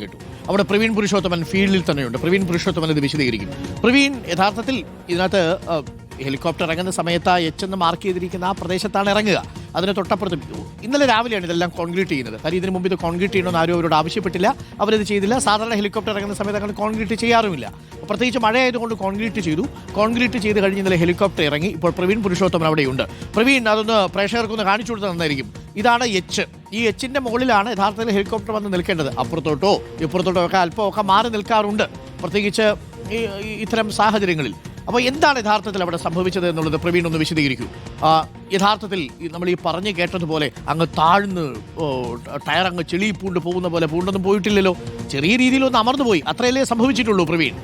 കേട്ടു. അവിടെ പ്രവീൺ പുരുഷോത്തമൻ ഫീൽഡിൽ തന്നെയുണ്ട്. പ്രവീൺ പുരുഷോത്തമൻ ഇത് വിശദീകരിക്കും. പ്രവീൺ, യഥാർത്ഥത്തിൽ ഇതിനകത്ത് ഹെലികോപ്റ്റർ ഇറങ്ങുന്ന സമയത്ത് എച്ച് എന്ന് മാർക്ക് ചെയ്തിരിക്കുന്ന ആ പ്രദേശത്താണ് ഇറങ്ങുക. അതിന് തൊട്ടപ്പുറത്ത് ഇന്നലെ രാവിലെയാണ് ഇതെല്ലാം കോൺക്രീറ്റ് ചെയ്യുന്നത്. കാര്യം ഇതിന് മുമ്പ് ഇത് കോൺക്രീറ്റ് ചെയ്യണമെന്ന് ആരും അവരോട് ആവശ്യപ്പെട്ടില്ല, അവരത് ചെയ്തില്ല. സാധാരണ ഹെലികോപ്റ്റർ ഇറങ്ങുന്ന സമയത്ത് അങ്ങനെ കോൺക്രീറ്റ് ചെയ്യാറുമില്ല. പ്രത്യേകിച്ച് മഴയായതുകൊണ്ട് കോൺക്രീറ്റ് ചെയ്തു. കോൺക്രീറ്റ് ചെയ്ത് കഴിഞ്ഞ് ഇന്നലെ ഹെലികോപ്റ്റർ ഇറങ്ങി. ഇപ്പോൾ പ്രവീൺ പുരുഷോത്തമൻ അവിടെയുണ്ട്. പ്രവീൺ, അതൊന്ന് പ്രേക്ഷകർക്കൊന്ന് കാണിച്ചു കൊടുത്താൽ നന്നായിരിക്കും. ഇതാണ് എച്ച്. ഈ എച്ചിന്റെ മുകളിലാണ് യഥാർത്ഥത്തിൽ ഹെലികോപ്റ്റർ വന്ന് നിൽക്കേണ്ടത്. അപ്പുറത്തോട്ടോ ഇപ്പുറത്തോട്ടോ ഒക്കെ അല്പമൊക്കെ മാറി നിൽക്കാറുണ്ട്, പ്രത്യേകിച്ച് ഇത്തരം സാഹചര്യങ്ങളിൽ. അപ്പോൾ എന്താണ് യഥാർത്ഥത്തിൽ അവിടെ സംഭവിച്ചത് എന്നുള്ളത് പ്രവീൺ ഒന്ന് വിശദീകരിക്കൂ. യഥാർത്ഥത്തിൽ നമ്മൾ ഈ പറഞ്ഞു കേട്ടതുപോലെ അങ്ങ് താഴ്ന്ന് ടയർ അങ്ങ് ചെളി പൂണ്ട് പോകുന്ന പോലെ പൂണ്ടൊന്നും പോയിട്ടില്ലല്ലോ. ചെറിയ രീതിയിലൊന്ന് അമർന്നു പോയി, അത്രയല്ലേ സംഭവിച്ചിട്ടുള്ളൂ പ്രവീൺ?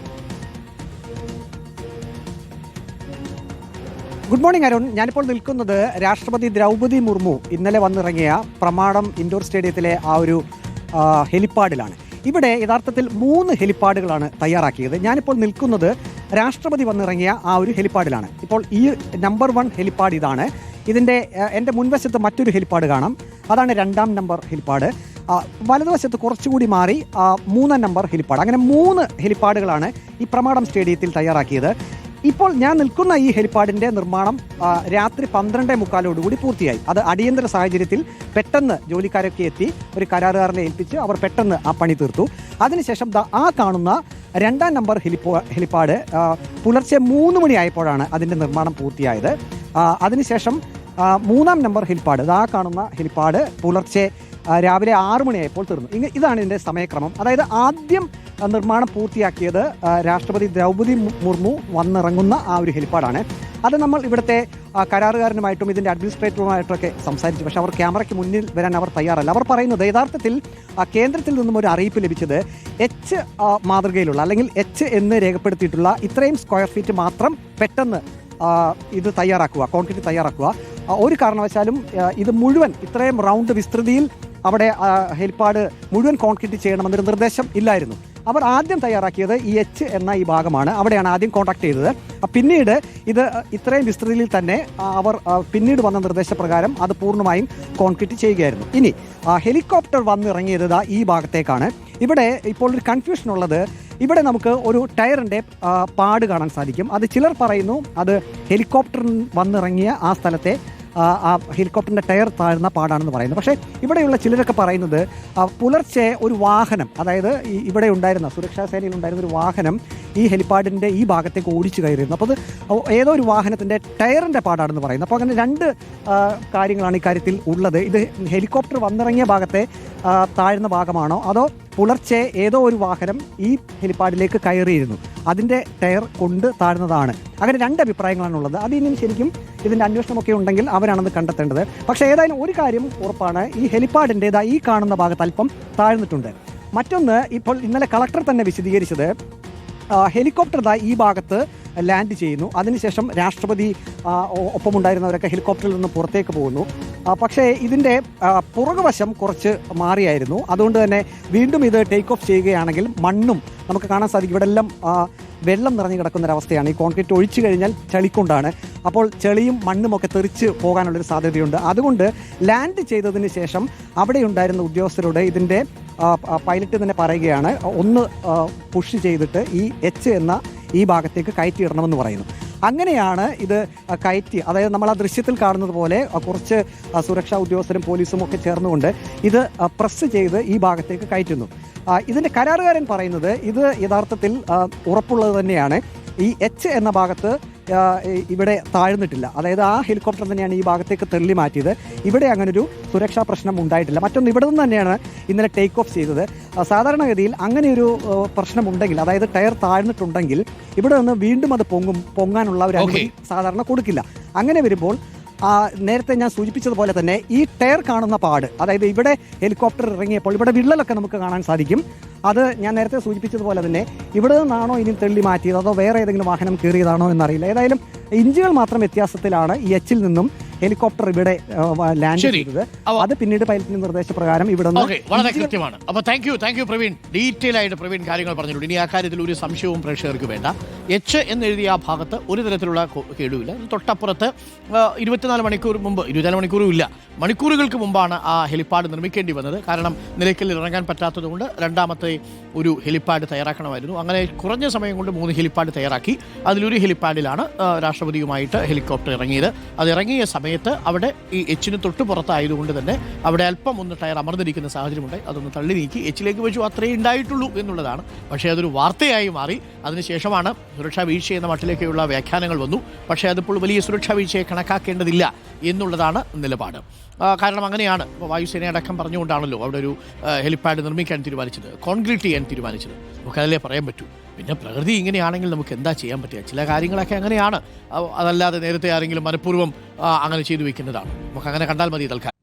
Good morning Arun. ഞാനിപ്പോൾ നിൽക്കുന്നത് രാഷ്ട്രപതി ദ്രൗപദി മുർമു ഇന്നലെ വന്നിറങ്ങിയ പ്രമാടം ഇൻഡോർ സ്റ്റേഡിയത്തിലെ ആ ഒരു ഹെലിപ്പാഡിലാണ്. ഇവിടെ യഥാർത്ഥത്തിൽ 3 ഹെലിപ്പാഡുകളാണ് തയ്യാറാക്കിയത്. ഞാനിപ്പോൾ നിൽക്കുന്നത് രാഷ്ട്രപതി വന്നിറങ്ങിയ ആ ഒരു ഹെലിപ്പാഡിലാണ്. ഇപ്പോൾ ഈ നമ്പർ 1 ഹെലിപ്പാഡ് ഇതാണ്. ഇതിൻ്റെ എൻ്റെ മുൻവശത്ത് മറ്റൊരു ഹെലിപ്പാഡ് കാണാം, അതാണ് 2ാം നമ്പർ ഹെലിപ്പാഡ്. വലതുവശത്ത് കുറച്ചുകൂടി മാറി 3ാം നമ്പർ ഹെലിപ്പാഡ്. അങ്ങനെ 3 ഹെലിപ്പാഡുകളാണ് ഈ പ്രമാടം സ്റ്റേഡിയത്തിൽ തയ്യാറാക്കിയത്. ഇപ്പോൾ ഞാൻ നിൽക്കുന്ന ഈ ഹെലിപ്പാഡിൻ്റെ നിർമ്മാണം രാത്രി 12:45 പൂർത്തിയായി. അത് അടിയന്തര സാഹചര്യത്തിൽ പെട്ടെന്ന് ജോലിക്കാരൊക്കെ എത്തി ഒരു കരാറുകാരനെ ഏൽപ്പിച്ച് അവർ പെട്ടെന്ന് ആ പണി തീർത്തു. അതിനുശേഷം ആ കാണുന്ന 2ാം നമ്പർ ഹെലിപ്പാഡ് പുലർച്ചെ 3 മണിയായപ്പോഴാണ് അതിൻ്റെ നിർമ്മാണം പൂർത്തിയായത്. അതിനുശേഷം 3ാം നമ്പർ ഹെലിപ്പാഡ്, ആ കാണുന്ന ഹെലിപ്പാഡ് പുലർച്ചെ രാവിലെ 6 മണിയായപ്പോൾ തീർന്നു. ഇതാണ് ഇതിൻ്റെ സമയക്രമം. അതായത് ആദ്യം നിർമ്മാണം പൂർത്തിയാക്കിയത് രാഷ്ട്രപതി ദ്രൗപദി മുർമു വന്നിറങ്ങുന്ന ആ ഒരു ഹെലിപ്പാഡാണ്. അത് നമ്മൾ ഇവിടുത്തെ കരാറുകാരനുമായിട്ടും ഇതിൻ്റെ അഡ്മിനിസ്ട്രേറ്ററുമായിട്ടൊക്കെ സംസാരിച്ചു. പക്ഷേ അവർ ക്യാമറയ്ക്ക് മുന്നിൽ വരാൻ അവർ തയ്യാറല്ല. അവർ പറയുന്നത് യഥാർത്ഥത്തിൽ കേന്ദ്രത്തിൽ നിന്നും ഒരു അറിയിപ്പ് ലഭിച്ചത് എച്ച് മാതൃകയിലുള്ള അല്ലെങ്കിൽ എച്ച് എന്ന് രേഖപ്പെടുത്തിയിട്ടുള്ള ഇത്രയും സ്ക്വയർ ഫീറ്റ് മാത്രം പെട്ടെന്ന് ഇത് തയ്യാറാക്കുക, കോൺക്രീറ്റ് തയ്യാറാക്കുക. ഒരു കാരണവശാലും ഇത് മുഴുവൻ ഇത്രയും റൗണ്ട് വിസ്തൃതിയിൽ അവിടെ ഹെലിപ്പാഡ് മുഴുവൻ കോൺക്രീറ്റ് ചെയ്യണമെന്നൊരു നിർദ്ദേശം ഇല്ലായിരുന്നു. അവർ ആദ്യം തയ്യാറാക്കിയത് ഈ എച്ച് എന്ന ഈ ഭാഗമാണ്. അവിടെയാണ് ആദ്യം കോൺടാക്ട് ചെയ്തത്. പിന്നീട് ഇത് ഇത്രയും വിസ്തൃതിയിൽ തന്നെ അവർ പിന്നീട് വന്ന നിർദ്ദേശപ്രകാരം അത് പൂർണ്ണമായും കോൺക്രീറ്റ് ചെയ്യുകയായിരുന്നു. ഇനി ഹെലികോപ്റ്റർ വന്നിറങ്ങിയത് ഈ ഭാഗത്തേക്കാണ്. ഇവിടെ ഇപ്പോൾ ഒരു കൺഫ്യൂഷൻ ഉള്ളത്, ഇവിടെ നമുക്ക് ഒരു ടയറിൻ്റെ പാട് കാണാൻ സാധിക്കും. അത് ചിലർ പറയുന്നു അത് ഹെലികോപ്റ്റർ വന്നിറങ്ങിയ ആ സ്ഥലത്തെ ആ ഹെലികോപ്റ്ററിൻ്റെ ടയർ താഴ്ന്ന പാടാണെന്ന് പറയുന്നത്. പക്ഷേ ഇവിടെയുള്ള ചിലരൊക്കെ പറയുന്നത് പുലർച്ചെ ഒരു വാഹനം, അതായത് ഇവിടെ ഉണ്ടായിരുന്ന സുരക്ഷാ സേനയിൽ ഉണ്ടായിരുന്ന ഒരു വാഹനം ഈ ഹെലിപ്പാഡിൻ്റെ ഈ ഭാഗത്തേക്ക് ഓടിച്ചു കയറിയിരുന്നു. അപ്പോൾ അത് ഏതോ ഒരു വാഹനത്തിൻ്റെ ടയറിൻ്റെ പാടാണെന്ന് പറയുന്നത്. അപ്പോൾ അങ്ങനെ 2 കാര്യങ്ങളാണ് ഇക്കാര്യത്തിൽ ഉള്ളത്. ഇത് ഹെലികോപ്റ്റർ വന്നിറങ്ങിയ ഭാഗത്തെ താഴ്ന്ന ഭാഗമാണോ അതോ പുലർച്ചെ ഏതോ ഒരു വാഹനം ഈ ഹെലിപ്പാഡിലേക്ക് കയറിയിരുന്നു അതിൻ്റെ ടയർ കൊണ്ട് താഴ്ന്നതാണ്? അങ്ങനെ 2 അഭിപ്രായങ്ങളാണുള്ളത്. അതിനും ശരിക്കും ഇതിൻ്റെ അന്വേഷണമൊക്കെ ഉണ്ടെങ്കിൽ അവരാണത് കണ്ടെത്തേണ്ടത്. പക്ഷേ ഏതായാലും ഒരു കാര്യം ഉറപ്പാണ്, ഈ ഹെലിപ്പാഡിൻ്റേതാ ഈ കാണുന്ന ഭാഗത്ത് അല്പം താഴ്ന്നിട്ടുണ്ട്. മറ്റൊന്ന്, ഇപ്പോൾ ഇന്നലെ കളക്ടർ തന്നെ വിശദീകരിച്ചത് ഹെലികോപ്റ്റർ ഈ ഭാഗത്ത് ലാൻഡ് ചെയ്യുന്നു. അതിനുശേഷം രാഷ്ട്രപതി ഒപ്പമുണ്ടായിരുന്നവരൊക്കെ ഹെലികോപ്റ്ററിൽ നിന്ന് പുറത്തേക്ക് പോകുന്നു. പക്ഷേ ഇതിൻ്റെ പുറകുവശം കുറച്ച് മാറിയായിരുന്നു. അതുകൊണ്ട് തന്നെ വീണ്ടും ഇത് ടേക്ക് ഓഫ് ചെയ്യുകയാണെങ്കിൽ മണ്ണും നമുക്ക് കാണാൻ സാധിക്കും. ഇവിടെ എല്ലാം വെള്ളം നിറഞ്ഞു കിടക്കുന്നൊരവസ്ഥയാണ്. ഈ കോൺക്രീറ്റ് ഒഴിച്ചു കഴിഞ്ഞാൽ ചളിക്കൊണ്ടാണ്. അപ്പോൾ ചെളിയും മണ്ണുമൊക്കെ തെറിച്ച് പോകാനുള്ളൊരു സാധ്യതയുണ്ട്. അതുകൊണ്ട് ലാൻഡ് ചെയ്തതിന് ശേഷം അവിടെ ഉണ്ടായിരുന്ന ഉദ്യോഗസ്ഥരോട് ഇതിൻ്റെ പൈലറ്റ് തന്നെ പറയുകയാണ്, ഒന്ന് പുഷ് ചെയ്തിട്ട് ഈ എച്ച് എന്ന ഈ ഭാഗത്തേക്ക് കയറ്റിയിടണമെന്ന് പറയുന്നു. അങ്ങനെയാണ് ഇത് കയറ്റി, അതായത് നമ്മൾ ആ ദൃശ്യത്തിൽ കാണുന്നത് പോലെ കുറച്ച് സുരക്ഷാ ഉദ്യോഗസ്ഥരും പോലീസും ഒക്കെ ചേർന്നുകൊണ്ട് ഇത് പ്രസ് ചെയ്ത് ഈ ഭാഗത്തേക്ക് കയറ്റുന്നു. ഇതിൻ്റെ കരാറുകാരൻ പറയുന്നത് ഇത് യഥാർത്ഥത്തിൽ ഉറപ്പുള്ളത് തന്നെയാണ്. ഈ എച്ച് എന്ന ഭാഗത്ത് ഇവിടെ താഴ്ന്നിട്ടില്ല. അതായത് ആ ഹെലികോപ്റ്റർ തന്നെയാണ് ഈ ഭാഗത്തേക്ക് തെള്ളി മാറ്റിയത്. ഇവിടെ അങ്ങനൊരു സുരക്ഷാ പ്രശ്നം ഉണ്ടായിട്ടില്ല. മറ്റൊന്ന്, ഇവിടെ നിന്ന് തന്നെയാണ് ഇന്നലെ ടേക്ക് ഓഫ് ചെയ്തത്. സാധാരണഗതിയിൽ അങ്ങനെയൊരു പ്രശ്നമുണ്ടെങ്കിൽ, അതായത് ടയർ താഴ്ന്നിട്ടുണ്ടെങ്കിൽ ഇവിടെ നിന്ന് വീണ്ടും അത് പൊങ്ങാനുള്ള ഒരു അനുമതി സാധാരണ കൊടുക്കില്ല. അങ്ങനെ വരുമ്പോൾ നേരത്തെ ഞാൻ സൂചിപ്പിച്ചതുപോലെ തന്നെ ഈ ടയർ കാണുന്ന പാട്, അതായത് ഇവിടെ ഹെലികോപ്റ്റർ ഇറങ്ങിയപ്പോൾ ഇവിടെ വിള്ളലൊക്കെ നമുക്ക് കാണാൻ സാധിക്കും. അത് ഞാൻ നേരത്തെ സൂചിപ്പിച്ചതുപോലെ തന്നെ ഇവിടെ നിന്നാണോ ഇനി തെള്ളി മാറ്റിയത് അതോ വേറെ ഏതെങ്കിലും വാഹനം കയറിയതാണോ എന്നറിയില്ല. ഏതായാലും ഇഞ്ചുകൾ മാത്രം വ്യത്യാസത്തിലാണ് ഈ എച്ചിൽ നിന്നും ഹെലികോപ്റ്റർ ഇവിടെ ലാൻഡ് ശരി. ചെയ്തത്. അത് പിന്നീട് പൈലറ്റിന്റെ നിർദ്ദേശപ്രകാരം ഇവിടെ ഓക്കെ, വളരെ കൃത്യമാണ്. അപ്പോൾ താങ്ക് യു പ്രവീൺ. ഡീറ്റെയിൽ ആയിട്ട് പ്രവീൺ കാര്യങ്ങൾ പറഞ്ഞിട്ടുണ്ട്. ഇനി ആ കാര്യത്തിൽ ഒരു സംശയവും പ്രേക്ഷകർക്ക് വേണ്ട. എച്ച് എന്നെഴുതിയ ആ ഭാഗത്ത് ഒരു തരത്തിലുള്ള കേടുമില്ല. തൊട്ടപ്പുറത്ത് 24 മണിക്കൂറും ഇല്ല, മണിക്കൂറുകൾക്ക് മുമ്പാണ് ആ ഹെലിപ്പാഡ് നിർമ്മിക്കേണ്ടി വന്നത്. കാരണം നിലയ്ക്കൽ ഇറങ്ങാൻ പറ്റാത്തതുകൊണ്ട് രണ്ടാമത്തെ ഒരു ഹെലിപ്പാഡ് തയ്യാറാക്കണമായിരുന്നു. അങ്ങനെ കുറഞ്ഞ സമയം കൊണ്ട് 3 ഹെലിപ്പാഡ് തയ്യാറാക്കി. അതിലൊരു ഹെലിപ്പാഡിലാണ് രാഷ്ട്രപതിയുമായിട്ട് ഹെലികോപ്റ്റർ ഇറങ്ങിയത്. അത് ഇറങ്ങിയ സമയത്ത് അവിടെ ഈ എച്ചിന് തൊട്ട് പുറത്തായതുകൊണ്ട് തന്നെ അവിടെ അല്പം ഒന്ന് ടയർ അമർന്നിരിക്കുന്ന സാഹചര്യമുണ്ട്. അതൊന്ന് തള്ളി നീക്കി എച്ചിലേക്ക് വെച്ചു. അത്രേ ഉണ്ടായിട്ടുള്ളൂ എന്നുള്ളതാണ്. പക്ഷേ അതൊരു വാർത്തയായി മാറി. അതിനുശേഷമാണ് സുരക്ഷാ വീഴ്ച എന്ന മട്ടിലേക്കുള്ള വ്യാഖ്യാനങ്ങൾ വന്നു. പക്ഷേ അതിപ്പോൾ വലിയ സുരക്ഷാ വീഴ്ചയെ കണക്കാക്കേണ്ടതില്ല എന്നുള്ളതാണ് നിലപാട്. കാരണം അങ്ങനെയാണ്. ഇപ്പോൾ വായുസേനയടക്കം പറഞ്ഞുകൊണ്ടാണല്ലോ അവിടെ ഒരു ഹെലിപ്പാഡ് നിർമ്മിക്കാൻ തീരുമാനിച്ചത്, കോൺക്രീറ്റ് ചെയ്യാൻ തീരുമാനിച്ചത്. നമുക്കതല്ലേ പറയാൻ പറ്റൂ. പിന്നെ പ്രകൃതി ഇങ്ങനെയാണെങ്കിൽ നമുക്ക് എന്താ ചെയ്യാൻ പറ്റുക? ചില കാര്യങ്ങളൊക്കെ അങ്ങനെയാണ്. അതല്ലാതെ നേരത്തെ ആരെങ്കിലും മനഃപൂർവ്വം അങ്ങനെ ചെയ്തു വെക്കുന്നതാണ്. നമുക്ക് അങ്ങനെ കണ്ടാൽ മതി തൽക്കാലം.